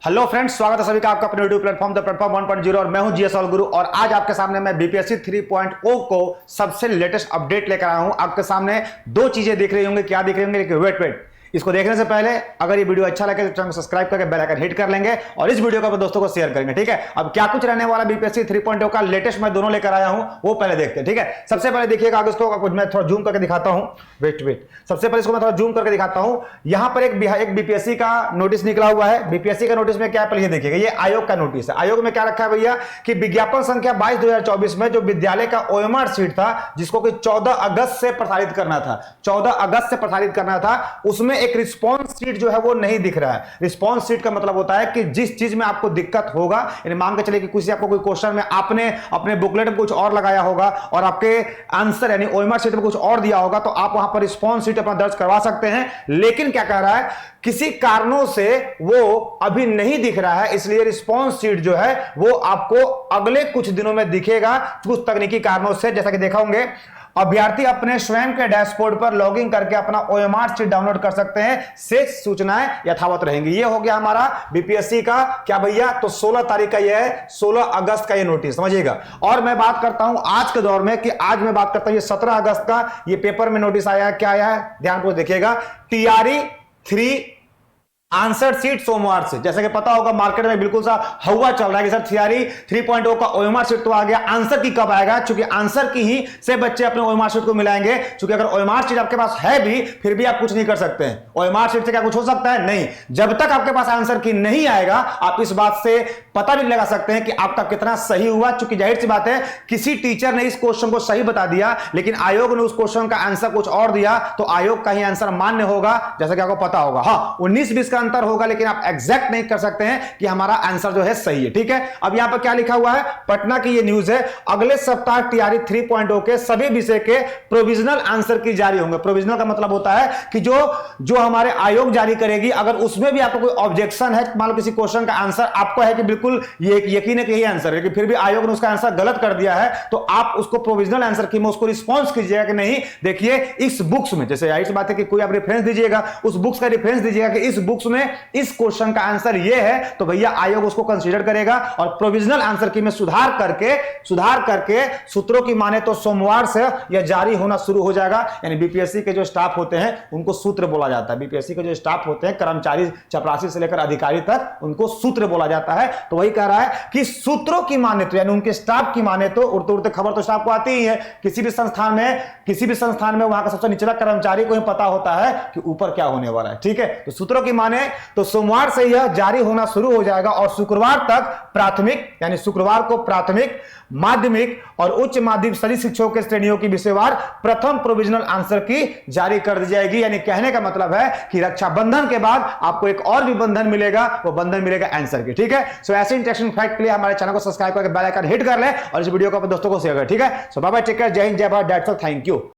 Hello friends, स्वागत है सभी का आपका अपने यूट्यूब प्लेटफॉर्म द प्लेटफॉर्म 1.0 और मैं हूं जीएस ऑल गुरु। और आज आपके सामने मैं बीपीएससी 3.0 को सबसे लेटेस्ट अपडेट लेकर आया हूं। आपके सामने दो चीजें दिख रही होंगी, क्या दिख रही होंगी, लेकिन वेट इसको देखने से पहले अगर ये वीडियो अच्छा लगे तो चैनल को सब्सक्राइब करके बेल आइकन हिट कर लेंगे और इस वीडियो को अपने दोस्तों को शेयर करेंगे। ठीक है, अब क्या कुछ रहने वाला बीपीएससी 3.0 का लेटेस्ट मैं दोनों लेकर आया हूं, वो पहले देखते हैं। ठीक है, सबसे पहले देखिएगा, अगर इसको मैं थोड़ा जूम करके दिखाता हूं। वेट सबसे पहले इसको मैं थोड़ा जूम करके दिखाता हूं। यहां पर एक बीपीएससी का नोटिस निकला हुआ है। बीपीएससी का नोटिस में क्या है पहले देखिएगा, ये आयोग का नोटिस है। आयोग में क्या रखा है भैया कि विज्ञापन संख्या 22/2024 में जो विद्यालय का ओएमआर शीट था, जिसको कि 14 अगस्त से प्रसारित करना था, 14 अगस्त से प्रसारित करना था, उसमें एक रिस्पॉन्स शीट जो है वो नहीं दिख रहा है। रिस्पॉन्स शीट का मतलब होता है कि जिस चीज में आपको दिक्कत होगा, यानी मान के चलिए कि कुछ आपको कोई क्वेश्चन में आपने अपने बुकलेट में कुछ और लगाया होगा और आपके आंसर यानी ओएमआर शीट में कुछ और दिया होगा, तो आप वहां पर रिस्पॉन्स शीट अपना दर्ज करवा सकते हैं। लेकिन क्या कह रहा है, किसी कारणों से वो अभी नहीं दिख रहा है, इसलिए रिस्पॉन्स शीट जो है वो आपको अगले कुछ दिनों में दिखेगा, कुछ तकनीकी कारणों से। जैसा कि देखा होंगे, अभ्यर्थी अपने स्वयं के डैशबोर्ड पर लॉगिन करके अपना ओएमआर शीट डाउनलोड कर सकते हैं, शेष सूचनाएं यथावत रहेंगी। ये हो गया हमारा बीपीएससी का क्या भैया, तो 16 तारीख का ये है, 16 अगस्त का ये नोटिस, समझिएगा। और मैं बात करता हूं आज के दौर में कि आज मैं बात करता हूं ये 17 अगस्त का ये पेपर में नोटिस आया है। क्या आया है, ध्यान को देखिएगा, टीआरई 3 आंसर शीट सोमवार से। जैसे कि पता होगा मार्केट में बिल्कुल सा हवा चल रहा है कि सर थियरी 3.0 का ओएमआर शीट तो आ गया, आंसर की कब आएगा? क्योंकि आंसर की ही से बच्चे अपने ओएमआर शीट को मिलाएंगे। क्योंकि अगर ओएमआर शीट आपके पास है भी, फिर भी आप कुछ नहीं कर सकते हैं। ओएमआर शीट से क्या कुछ हो सकता है? नहीं। जब तक आपके पास आंसर की नहीं आएगा, आप इस बात से पता भी लगा सकते हैं कि आपका कितना सही हुआ। चूंकि जाहिर सी बात है, किसी टीचर ने इस क्वेश्चन को सही बता दिया, लेकिन आयोग ने उस क्वेश्चन का आंसर कुछ और दिया, तो आयोग का ही आंसर मान्य होगा। जैसा कि आपको पता होगा, हाँ 19-20 का अंतर होगा, लेकिन आप एग्जैक्ट नहीं कर सकते हैं कि हमारा आंसर जो है सही है। ठीक है, अब यहां पर क्या लिखा हुआ है, पटना की ये न्यूज है, अगले सप्ताह टीआरई 3.0 के सभी विषय के प्रोविजनल आंसर की जारी होंगे। प्रोविजनल का मतलब होता है कि जो हमारे आयोग जारी करेगी, अगर उसमें भी आपको कोई ऑब्जेक्शन है, मान लो किसी क्वेश्चन का आंसर आपको है कि बिल्कुल ये यकीन है कि यही आंसर है, लेकिन फिर भी आयोग ने उसका आंसर गलत कर दिया है, तो आप उसको प्रोविजनल आंसर की में उसको रिस्पॉन्स कीजिएगा कि नहीं, देखिए इस बुक्स में, जैसे यही बात है कि कोई आप रेफरेंस दीजिएगा, उस बुक्स का रेफरेंस दीजिएगा कि इस बुक्स में इस क्वेश्चन का आंसर ये है, तो भैया आयोग उसको कंसीडर करेगा और प्रोविजनल आंसर की में सुधार करके सूत्रों की माने तो सोमवार से यह जारी होना शुरू हो जाएगा। यानी बीपीएससी के जो स्टाफ होते हैं उनको सूत्र बोला जाता है। बीपीएससी के जो स्टाफ होते हैं, कर्मचारी चपरासी से लेकर अधिकारी तक, उनको सूत्र बोला जाता है। तो वही कह रहा है कि सूत्रों की माने तो, यानी उनके स्टाफ की माने तो, उड़ते उड़ते खबर तो स्टाफ को आती ही है। किसी भी संस्थान में वहां का सबसे निचला कर्मचारी को ही पता होता है कि ऊपर क्या होने वाला है। ठीक है, तो सूत्रों की माने तो सोमवार से यह जारी होना शुरू हो जाएगा और शुक्रवार तक प्राथमिक, यानी शुक्रवार को प्राथमिक, माध्यमिक और उच्च माध्यमिक सभी शिक्षकों के श्रेणियों की विषयवार प्रथम प्रोविजनल आंसर की जारी कर दी जाएगी। यानी कहने का मतलब है कि रक्षाबंधन के बाद आपको एक और भी बंधन मिलेगा, वो बंधन मिलेगा आंसर की। ठीक है, सो ऐसे इंटरेस्टिंग फैक्ट के लिए हमारे चैनल को सब्सक्राइब करके बेल आइकन हिट कर ले और इस वीडियो को अपने दोस्तों को शेयर करें। ठीक है, सो बाय बाय, टेक केयर, जय हिंद, जय Bharat, that's all, thank you.